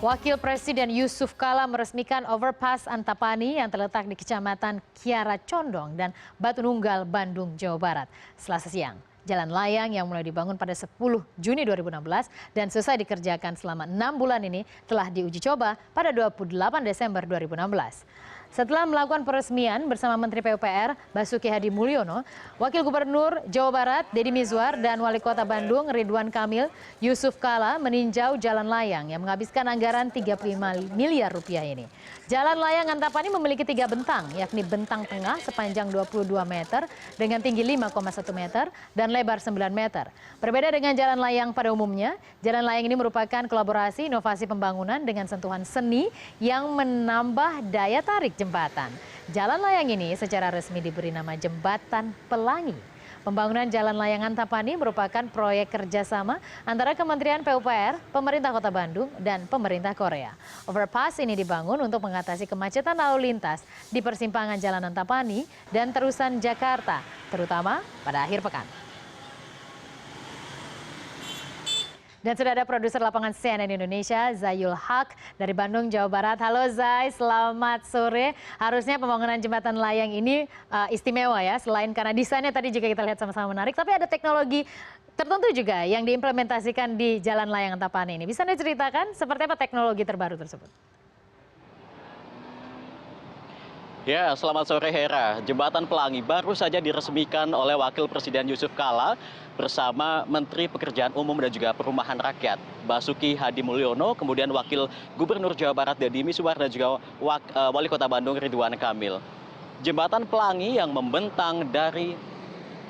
Wakil Presiden Yusuf Kala meresmikan overpass Antapani yang terletak di Kecamatan Kiara Condong dan Batu Nunggal, Bandung, Jawa Barat, Selasa siang. Jalan layang yang mulai dibangun pada 10 Juni 2016 dan selesai dikerjakan selama 6 bulan ini telah diuji coba pada 28 Desember 2016. Setelah melakukan peresmian bersama Menteri PUPR Basuki Hadi Mulyono, Wakil Gubernur Jawa Barat Deddy Mizwar dan Wali Kota Bandung Ridwan Kamil, Yusuf Kala meninjau jalan layang yang menghabiskan anggaran 35 miliar rupiah ini. Jalan layang Antapani memiliki 3 bentang, yakni bentang tengah sepanjang 22 meter dengan tinggi 5,1 meter dan lebar 9 meter. Berbeda dengan jalan layang pada umumnya, jalan layang ini merupakan kolaborasi inovasi pembangunan dengan sentuhan seni yang menambah daya tarik jembatan. Jalan layang ini secara resmi diberi nama Jembatan Pelangi. Pembangunan Jalan Layang Antapani merupakan proyek kerjasama antara Kementerian PUPR, Pemerintah Kota Bandung, dan Pemerintah Korea. Overpass ini dibangun untuk mengatasi kemacetan lalu lintas di persimpangan Jalan Antapani dan terusan Jakarta, terutama pada akhir pekan. Dan sudah ada produser lapangan CNN Indonesia, Zayul Haq dari Bandung, Jawa Barat. Halo Zay, selamat sore. Harusnya pembangunan jembatan layang ini istimewa ya, selain karena desainnya tadi juga kita lihat sama-sama menarik, tapi ada teknologi tertentu juga yang diimplementasikan di Jalan Layang Antapani ini. Bisa Anda ceritakan seperti apa teknologi terbaru tersebut? Ya, selamat sore Hera. Jembatan Pelangi baru saja diresmikan oleh Wakil Presiden Yusuf Kala bersama Menteri Pekerjaan Umum dan juga Perumahan Rakyat Basuki Hadi Mulyono, kemudian Wakil Gubernur Jawa Barat Deddy Mizwar dan juga Wali Kota Bandung Ridwan Kamil. Jembatan Pelangi yang membentang dari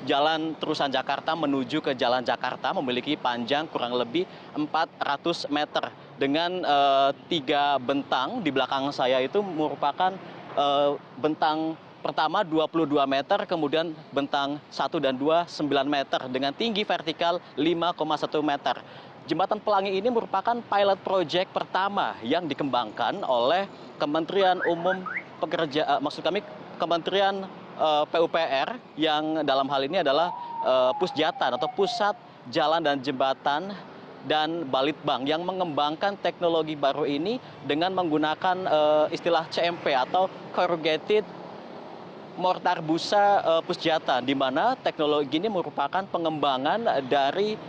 Jalan Terusan Jakarta menuju ke Jalan Jakarta memiliki panjang kurang lebih 400 meter dengan 3 bentang. Di belakang saya itu merupakan bentang pertama 22 meter, kemudian bentang 1 dan 2 9 meter dengan tinggi vertikal 5,1 meter. Jembatan Pelangi ini merupakan pilot project pertama yang dikembangkan oleh Kementerian Kementerian PUPR yang dalam hal ini adalah Pusjatan atau Pusat Jalan dan Jembatan dan Balitbang yang mengembangkan teknologi baru ini dengan menggunakan istilah CMP atau Corrugated Mortar Busa Pusjatan, di mana teknologi ini merupakan pengembangan dari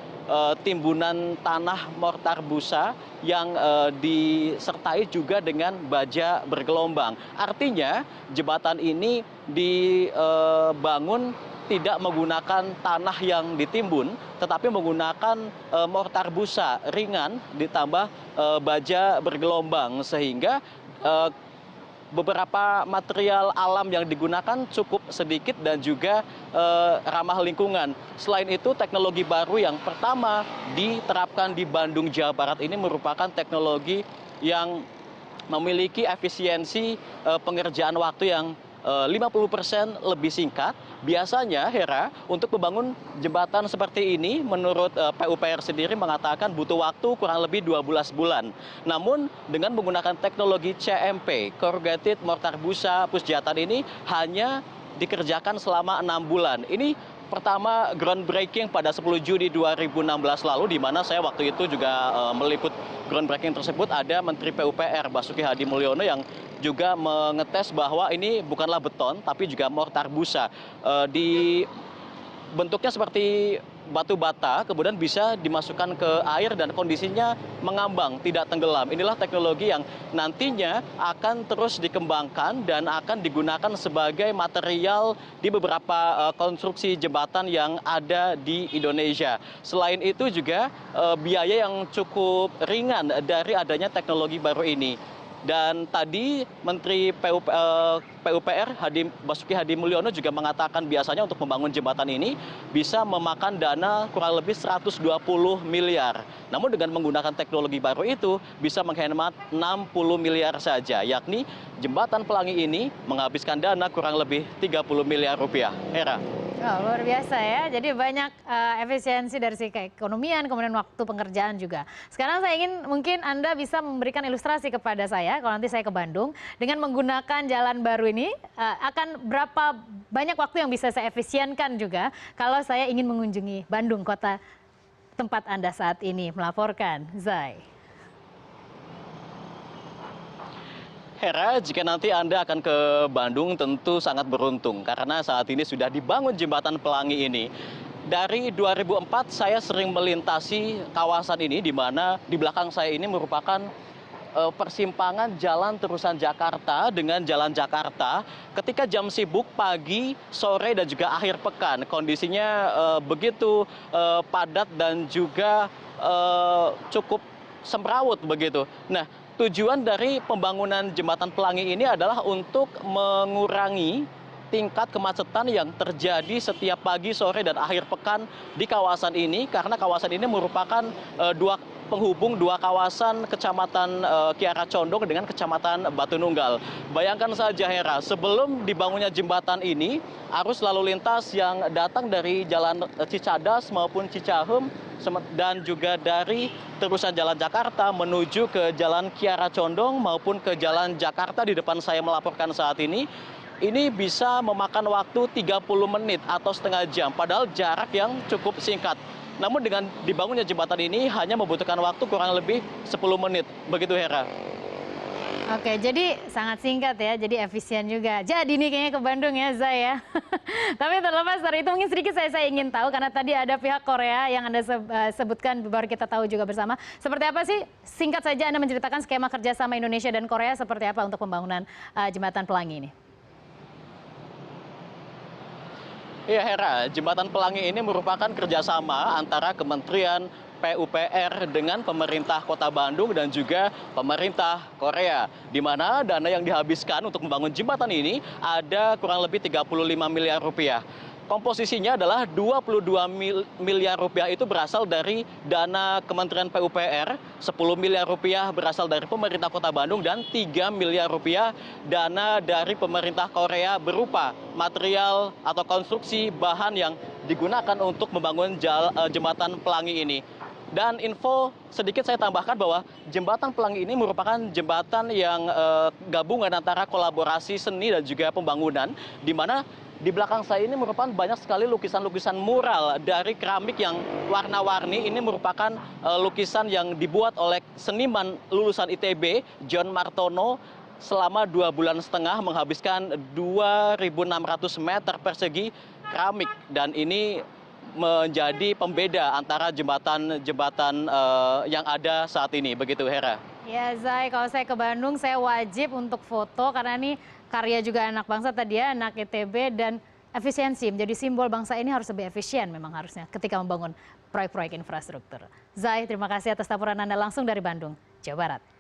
timbunan tanah mortar busa yang disertai juga dengan baja bergelombang. Artinya jembatan ini dibangun tidak menggunakan tanah yang ditimbun, tetapi menggunakan mortar busa ringan ditambah baja bergelombang, sehingga beberapa material alam yang digunakan cukup sedikit dan juga ramah lingkungan. Selain itu, teknologi baru yang pertama diterapkan di Bandung, Jawa Barat ini merupakan teknologi yang memiliki efisiensi pengerjaan waktu yang 50% lebih singkat. Biasanya Hera, untuk membangun jembatan seperti ini menurut PUPR sendiri mengatakan butuh waktu kurang lebih 12 bulan. Namun dengan menggunakan teknologi CMP, Corrugated Mortar Busa Pusjatan ini hanya dikerjakan selama 6 bulan. Ini pertama groundbreaking pada 10 Juni 2016 lalu, di mana saya waktu itu juga meliput groundbreaking tersebut. Ada Menteri PUPR Basuki Hadi Mulyono yang juga mengetes bahwa ini bukanlah beton tapi juga mortar busa. Bentuknya seperti batu bata, kemudian bisa dimasukkan ke air dan kondisinya mengambang, tidak tenggelam. Inilah teknologi yang nantinya akan terus dikembangkan dan akan digunakan sebagai material di beberapa konstruksi jembatan yang ada di Indonesia. Selain itu juga biaya yang cukup ringan dari adanya teknologi baru ini. Dan tadi Menteri PUPR Basuki Hadi Mulyono juga mengatakan biasanya untuk membangun jembatan ini bisa memakan dana kurang lebih 120 miliar. Namun dengan menggunakan teknologi baru itu bisa menghemat 60 miliar saja, yakni jembatan Pelangi ini menghabiskan dana kurang lebih 30 miliar rupiah. Hera. Oh, luar biasa ya. Jadi banyak efisiensi dari segi keekonomian, kemudian waktu pengerjaan juga. Sekarang saya ingin mungkin Anda bisa memberikan ilustrasi kepada saya kalau nanti saya ke Bandung dengan menggunakan jalan baru ini akan berapa banyak waktu yang bisa saya efisienkan juga kalau saya ingin mengunjungi Bandung, kota tempat Anda saat ini melaporkan, Zai. Hera, jika nanti Anda akan ke Bandung tentu sangat beruntung karena saat ini sudah dibangun jembatan Pelangi ini. Dari 2004 saya sering melintasi kawasan ini di mana di belakang saya ini merupakan persimpangan jalan terusan Jakarta dengan jalan Jakarta ketika jam sibuk pagi, sore dan juga akhir pekan. Kondisinya begitu padat dan juga cukup semrawut begitu. Nah, tujuan dari pembangunan jembatan Pelangi ini adalah untuk mengurangi tingkat kemacetan yang terjadi setiap pagi, sore, dan akhir pekan di kawasan ini karena kawasan ini merupakan penghubung dua kawasan Kecamatan Kiara Condong dengan Kecamatan Batu Nunggal. Bayangkan saja Hera, sebelum dibangunnya jembatan ini, arus lalu lintas yang datang dari Jalan Cicadas maupun Cicahem dan juga dari terusan Jalan Jakarta menuju ke Jalan Kiara Condong maupun ke Jalan Jakarta di depan saya melaporkan saat ini bisa memakan waktu 30 menit atau setengah jam, padahal jarak yang cukup singkat. Namun dengan dibangunnya jembatan ini hanya membutuhkan waktu kurang lebih 10 menit. Begitu Hera. Oke, jadi sangat singkat ya, jadi efisien juga. Jadi nih kayaknya ke Bandung ya, Zai ya. Tapi terlepas dari itu mungkin sedikit saya ingin tahu, karena tadi ada pihak Korea yang Anda sebutkan, baru kita tahu juga bersama. Seperti apa sih, singkat saja Anda menceritakan skema kerjasama Indonesia dan Korea seperti apa untuk pembangunan jembatan Pelangi ini? Ya Hera, jembatan Pelangi ini merupakan kerjasama antara Kementerian PUPR dengan pemerintah Kota Bandung dan juga pemerintah Korea, di mana dana yang dihabiskan untuk membangun jembatan ini ada kurang lebih 35 miliar rupiah. Komposisinya adalah 22 miliar rupiah itu berasal dari dana Kementerian PUPR, 10 miliar rupiah berasal dari pemerintah Kota Bandung, dan 3 miliar rupiah dana dari pemerintah Korea berupa material atau konstruksi bahan yang digunakan untuk membangun jembatan Pelangi ini. Dan info sedikit saya tambahkan bahwa jembatan Pelangi ini merupakan jembatan yang gabungan antara kolaborasi seni dan juga pembangunan, di mana di belakang saya ini merupakan banyak sekali lukisan-lukisan mural dari keramik yang warna-warni. Ini merupakan lukisan yang dibuat oleh seniman lulusan ITB, John Martono, selama 2,5 bulan menghabiskan 2.600 meter persegi keramik. Dan ini menjadi pembeda antara jembatan-jembatan yang ada saat ini. Begitu Hera. Ya Zai, kalau saya ke Bandung saya wajib untuk foto karena ini karya juga anak bangsa tadi ya, anak ITB, dan efisiensi menjadi simbol bangsa ini harus lebih efisien memang harusnya ketika membangun proyek-proyek infrastruktur. Zai, terima kasih atas laporan Anda langsung dari Bandung, Jawa Barat.